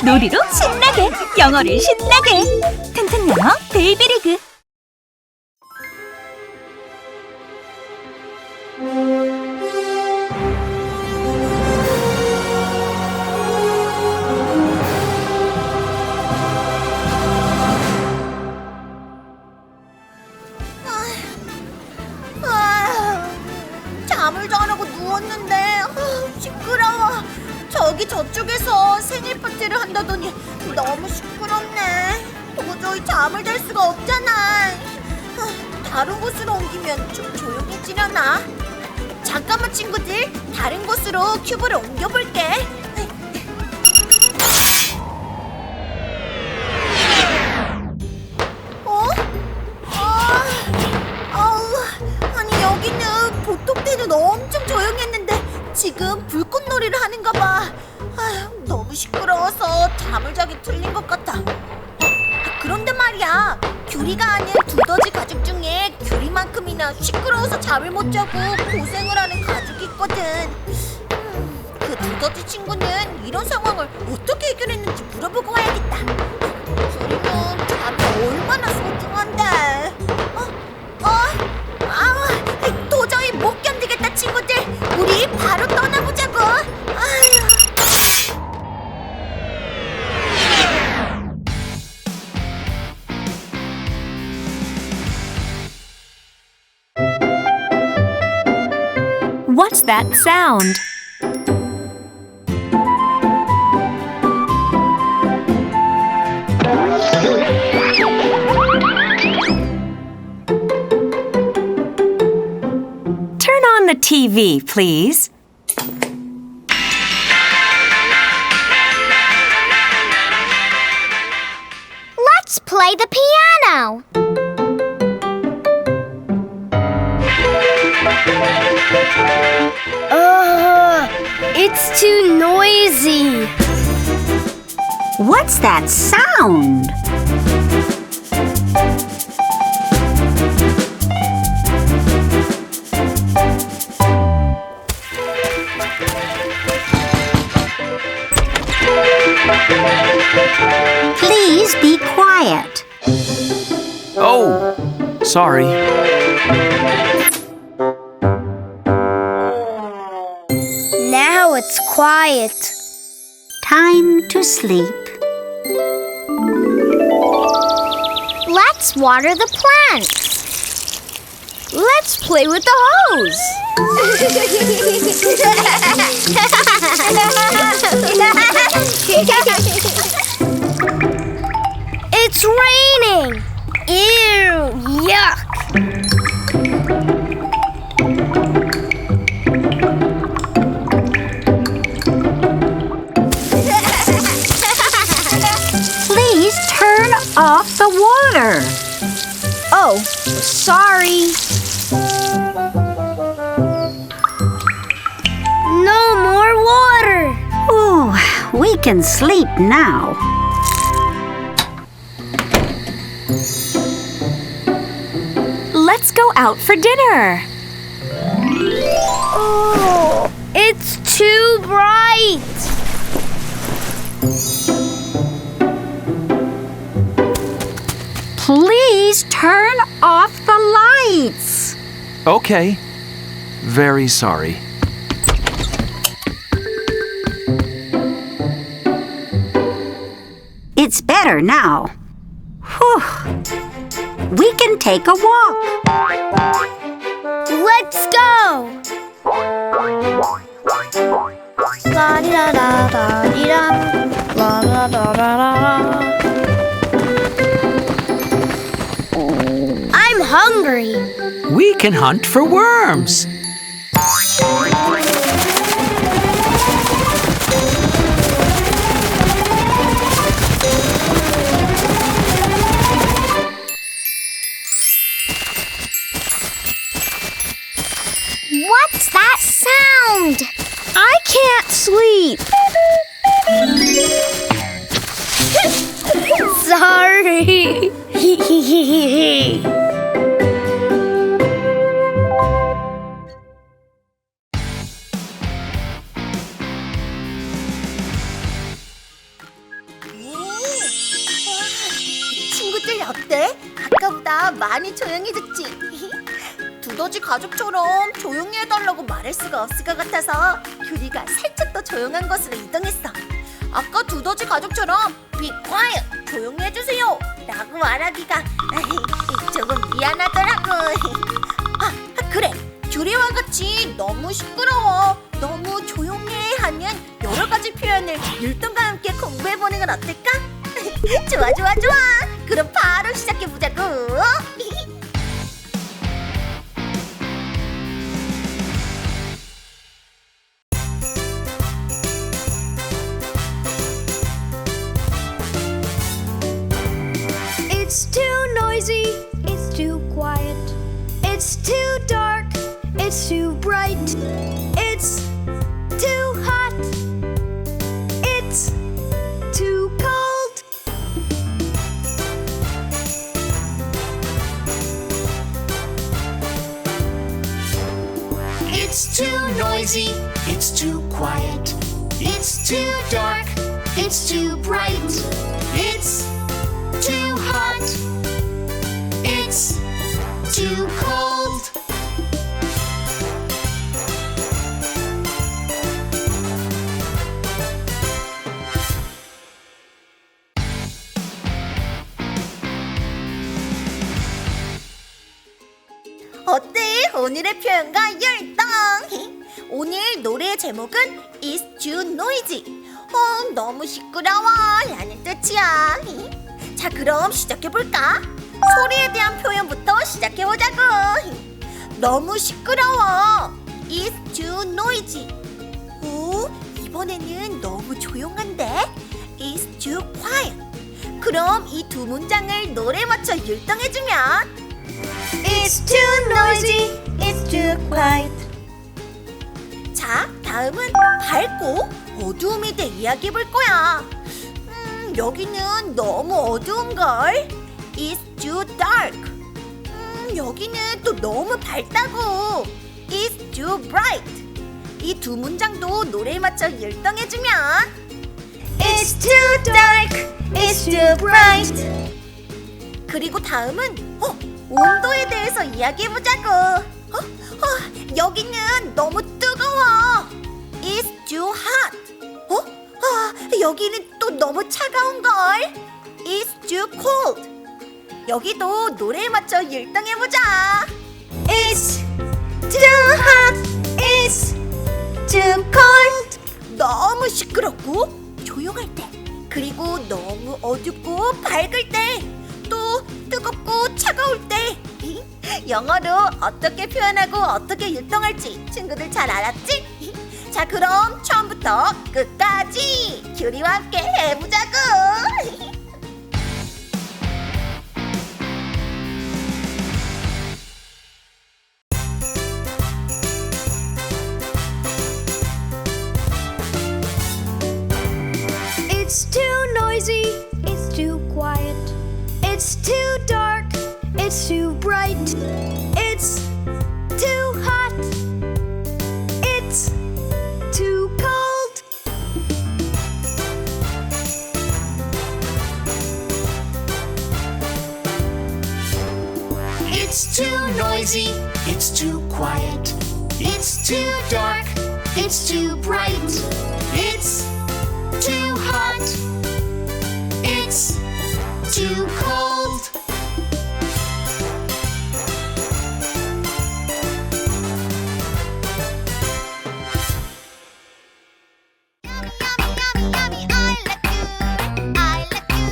놀이로 신나게, 영어를 신나게. 튼튼영어 베이비리그. 잠을 자려고 누웠는데 시끄러워. 저기 저쪽에서 생일 파티를 한다더니 너무 시끄럽네. 도저히 잠을 잘 수가 없잖아. 다른 곳으로 옮기면 좀 조용해지려나? 잠깐만 친구들, 다른 곳으로 큐브를 옮겨볼게. 아니 여기는 보통 때는 엄청 조용했는데 지금 불꽃놀이를 하는가 봐. 너무 시끄러워서 잠을 자기 틀린 것 같아. 그런데 말이야, 규리가 아는 두더지 가족 중에 규리만큼이나 시끄러워서 잠을 못 자고 고생을 하는 가족이 있거든. 그 두더지 친구는 이런 상황을 어떻게 해결했는지 물어보고 와야겠다. 규리는 잠이 얼마나 소중한데. 도저히 못 견디겠다 친구들. 우리 바로 떠나보자고. What's that sound? Turn on the TV, please. Let's play the piano. It's too noisy. What's that sound? Please be quiet. Oh, sorry. Now it's quiet. Time to sleep. Let's water the plants. Let's play with the hose. It's raining. Ew, yuck. Please turn off the water. Oh, sorry. No more water. Ooh, we can sleep now. Let's go out for dinner. Oh, it's too bright. Please turn off the lights. Okay. Very sorry. It's better now. Whew. We can take a walk. Let's go. La da da da da la da da da. I'm hungry. We can hunt for worms. What's that sound? I can't sleep. Sorry. 어때? 아까보다 많이 조용해졌지? 두더지 가족처럼 조용히 해달라고 말할 수가 없을 것 같아서 규리가 살짝 더 조용한 곳으로 이동했어. 아까 두더지 가족처럼 Be quiet, 조용히 해주세요 라고 말하기가 조금 미안하더라고. 그래, 규리와 같이 너무 시끄러워, 너무 조용해 하는 여러 가지 표현을 율동과 함께 공부해보는 건 어떨까? 좋아. 그럼 바로 시작해보자고. It's too noisy, it's too quiet. It's too dark, it's too bright. It's too hot, it's too cold. It's too noisy, it's too quiet. It's too dark, it's too bright. It's too hot, it's too cold. 어때? 오늘의 표현과 율동! 오늘 노래의 제목은 It's too noisy. 너무 시끄러워 라는 뜻이야. 자, 그럼 시작해볼까? 소리에 대한 표현부터 시작해보자고. 너무 시끄러워. It's too noisy. 오, 이번에는 너무 조용한데? It's too quiet. 그럼 이 두 문장을 노래에 맞춰 율동해주면 It's too noisy, it's too quiet. 자, 다음은 밝고 어두움에 대해 이야기해볼 거야. 여기는 너무 어두운걸. It's too dark. 여기는 또 너무 밝다고. It's too bright. 이 두 문장도 노래에 맞춰 율동해주면 It's too dark, it's too bright. 그리고 다음은 온도에 대해서 이야기해보자고. 여기는 너무 뜨거워. It's too hot. 여기는 또 너무 차가운걸. It's too cold. 여기도 노래에 맞춰 율동해보자. It's too hot, it's too cold. 너무 시끄럽고 조용할 때, 그리고 너무 어둡고 밝을 때, 또 뜨겁고 차가울 때. 영어로 어떻게 표현하고 어떻게 율동할지 친구들 잘 알았지? 자, 그럼 처음부터 끝까지 규리와 함께 해보자고. It's too noisy, it's too quiet. It's too dark, it's too bright. It's too hot, it's too cold. It's too noisy, it's too quiet. It's too dark, it's too bright. It's too hot, it's too cold. I like you.